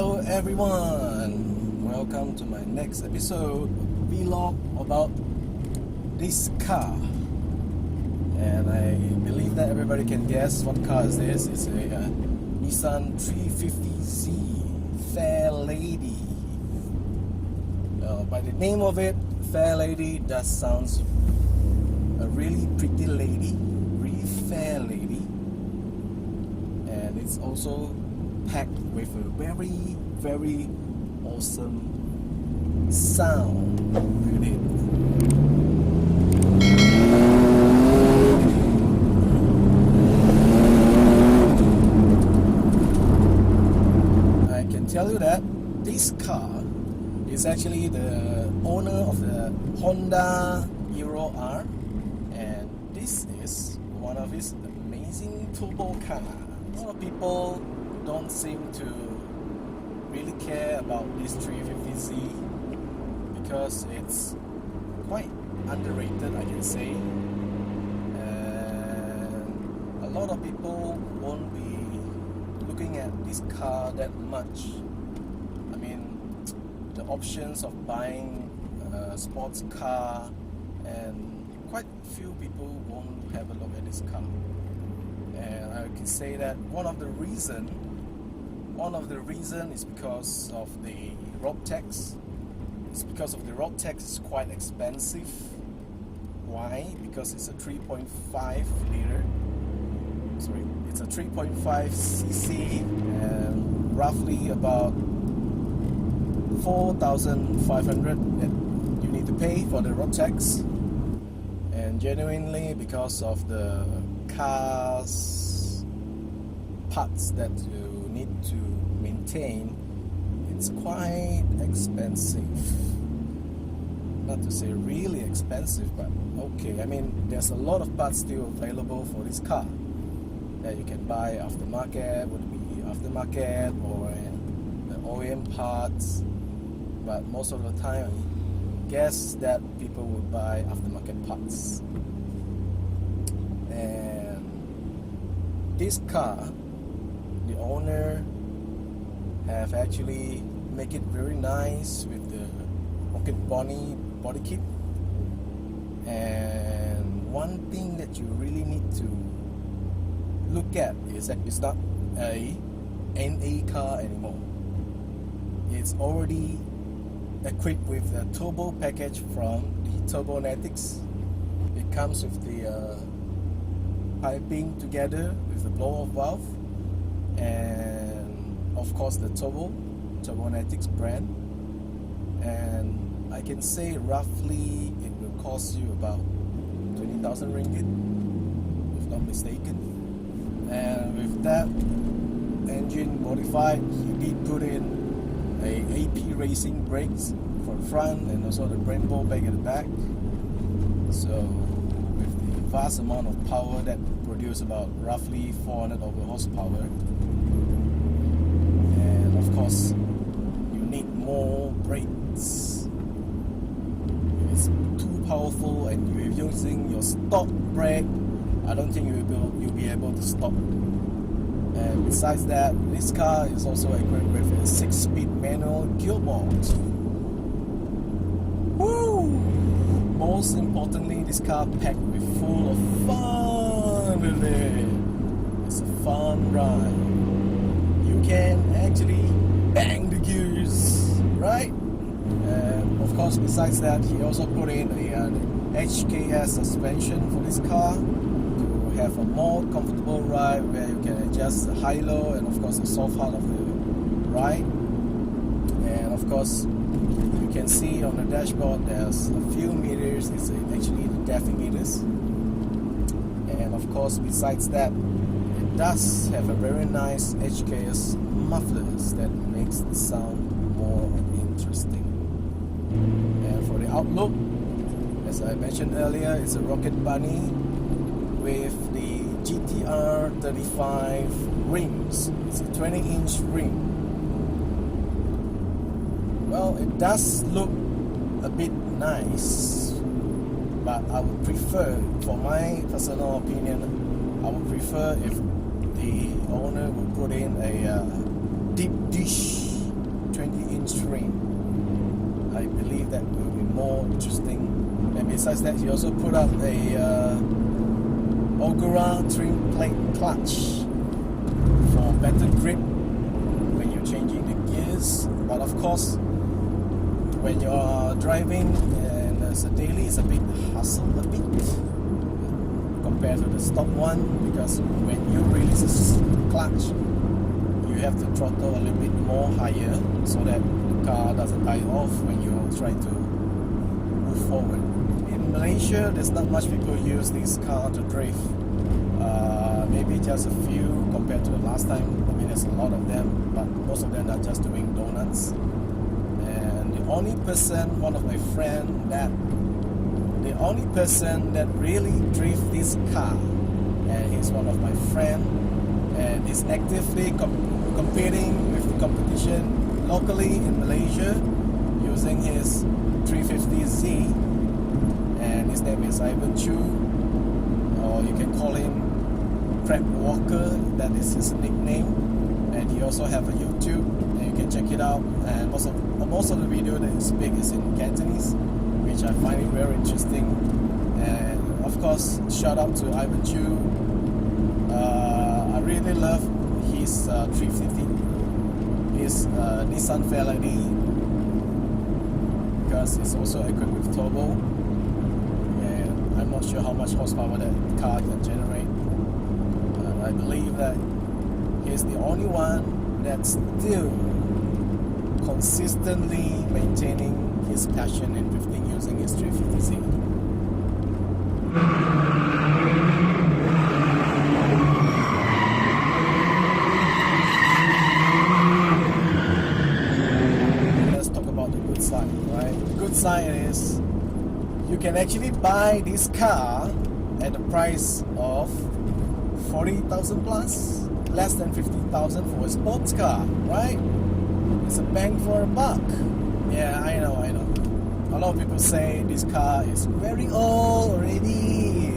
Hello everyone, welcome to my next episode vlog about this car. And I believe that everybody can guess what car is this. It's a Nissan 350Z Fairlady. By the name of it, Fairlady does sounds a really pretty lady, really fair lady, and it's also packed with a very awesome sound with it. I can tell you that this car is actually the owner of the Honda Euro R, and this is one of his amazing turbo cars. A lot of people don't seem to really care about this 350Z because it's quite underrated, I can say, and a lot of people won't be looking at this car that much. I mean, the options of buying a sports car, and quite few people won't have a look at this car. And I can say that one of the reason is because of the road tax. It's because of the road tax is quite expensive. Why? Because it's a 3.5 liter. Sorry, it's a 3.5 cc and roughly about 4,500 that you need to pay for the road tax. And genuinely, because of the car's parts that you need to maintain, it's quite expensive. Not to say really expensive, but okay. I mean, there's a lot of parts still available for this car that you can buy aftermarket, would be aftermarket or the OEM parts. But most of the time, I guess that people would buy aftermarket parts. And this car, the owner have actually make it very nice with the rocket body kit. And one thing that you really need to look at is that it's not a NA car anymore. It's already equipped with a turbo package from the Turbonetics. It comes with the piping together with the blow-off valve, and of course the Turbonetics brand. And I can say roughly it will cost you about 20,000 ringgit, if not mistaken. And with that engine modified, he did put in a AP racing brakes for the front and also the Brembo back at the back. So with the vast amount of power that produce about roughly 400 over horsepower, and of course you need more brakes. If it's too powerful and you're using your stock brake, I don't think you'll be able to stop. And besides that, this car is also equipped with a 6-speed manual gearbox. Woo! Most importantly, this car packed with full of fun with it. It's a fun ride. You can actually bang the gears, right? And of course, besides that, he also put in a HKS suspension for this car to have a more comfortable ride where you can adjust the high-low and of course the soft hard of the ride. And of course, you can see on the dashboard there's a few meters. It's actually the DEFI meters. And of course, besides that, it does have a very nice HKS mufflers that makes the sound more interesting. And for the outlook, as I mentioned earlier, it's a rocket bunny with the GTR 35 rims. It's a 20-inch rim. Well, it does look a bit nice, but I would prefer, for my personal opinion, I would prefer if the owner would put in a deep dish trim. I believe that will be more interesting. And besides that, he also put up a Ogura trim plate clutch for better grip when you're changing the gears. But of course, when you're driving and as a daily, it's a bit hustle a bit compared to the stock one, because when you release the clutch, you have to throttle a little bit more higher so that the car doesn't die off when you try to move forward. In Malaysia, there's not much people use this car to drift. Maybe just a few compared to the last time. I mean, there's a lot of them, but most of them are just doing donuts. And the only person, one of my friends, the only person that really drifts this car, and he's one of my friends, and is actively competing with the competition locally in Malaysia using his 350Z, and his name is Ivan Chu, or you can call him Crab Walker, that is his nickname. And he also have a YouTube, and you can check it out. And most of the video that he speaks is in Cantonese, which I find it very interesting. And of course, shout out to Ivan Chu. I really love his 350, his Nissan Fairlady, because it's also equipped with turbo, and I'm not sure how much horsepower that car can generate. I believe that he's the only one that's still consistently maintaining his passion in drifting using his 350Z. Let's talk about the good side, right? The good side is you can actually buy this car at the price of 40,000 plus, less than 50,000 for a sports car, right? It's a bang for a buck. Yeah, I know. A lot of people say this car is very old already.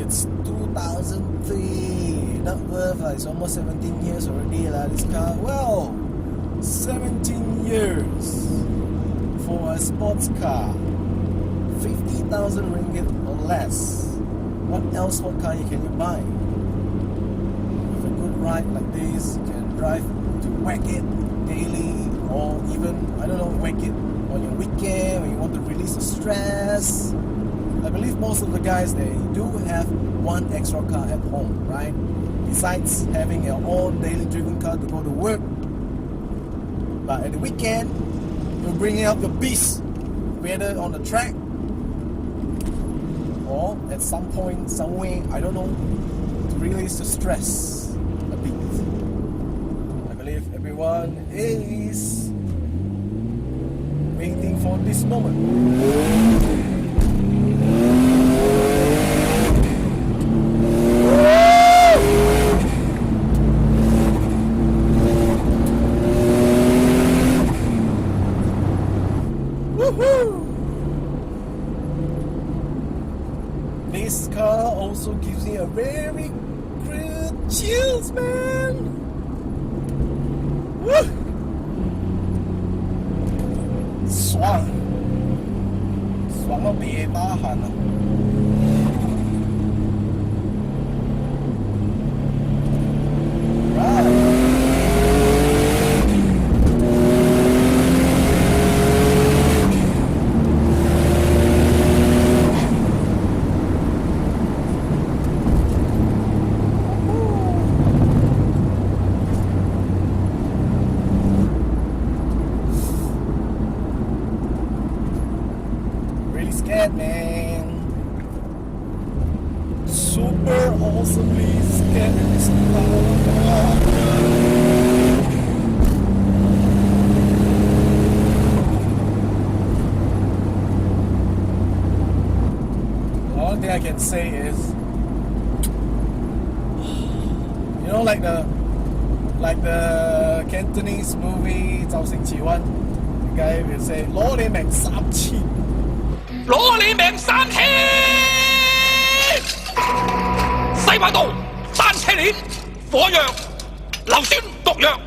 It's 2003, not worth. It's almost 17 years already, this car. Well, 17 years for a sports car, 50,000 ringgit or less. What else? What car can you buy? Ride like this, you can drive to whack it daily, or even, I don't know, whack it on your weekend when you want to release the stress. I believe most of the guys, they do have one extra car at home, right? Besides having your own daily driven car to go to work. But at the weekend, you're bringing out the beast, whether on the track or at some point, somewhere, I don't know, to release the stress. I believe everyone is waiting for this moment. Woohoo! This car also gives me a very good chills, man. Woo! 爽到别大喊了。Scared, man. Super awesomely scared in this car. The only thing I can say is, you know, like the Cantonese movie 周星馳one, the guy will say 攞你命3千。攞你命3千！西灣道單車鏈、火藥、硫酸、毒藥、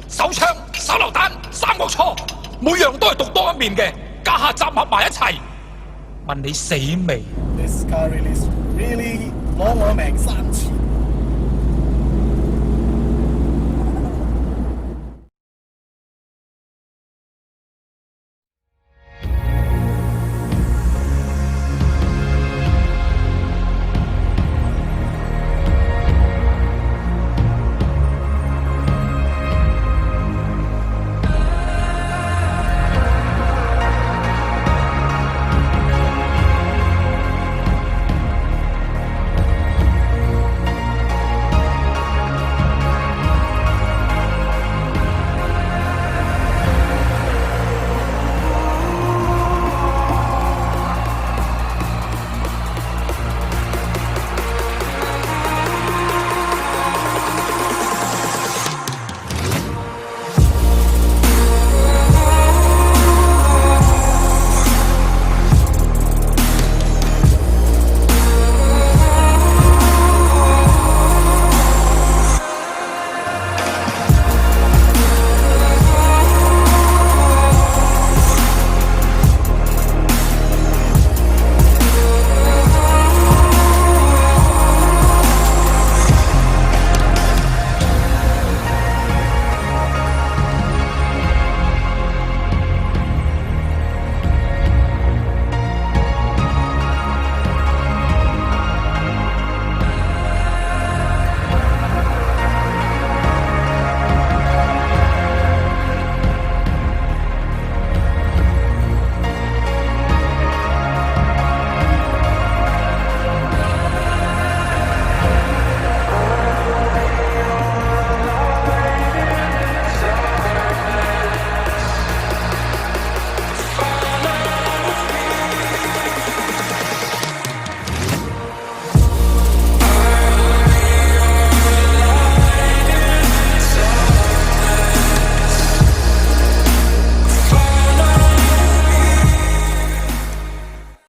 手槍、手榴彈、三國錯。每樣都係獨當一面嘅，家下集合埋一齊，問你死未？ This car really 攞我命3次。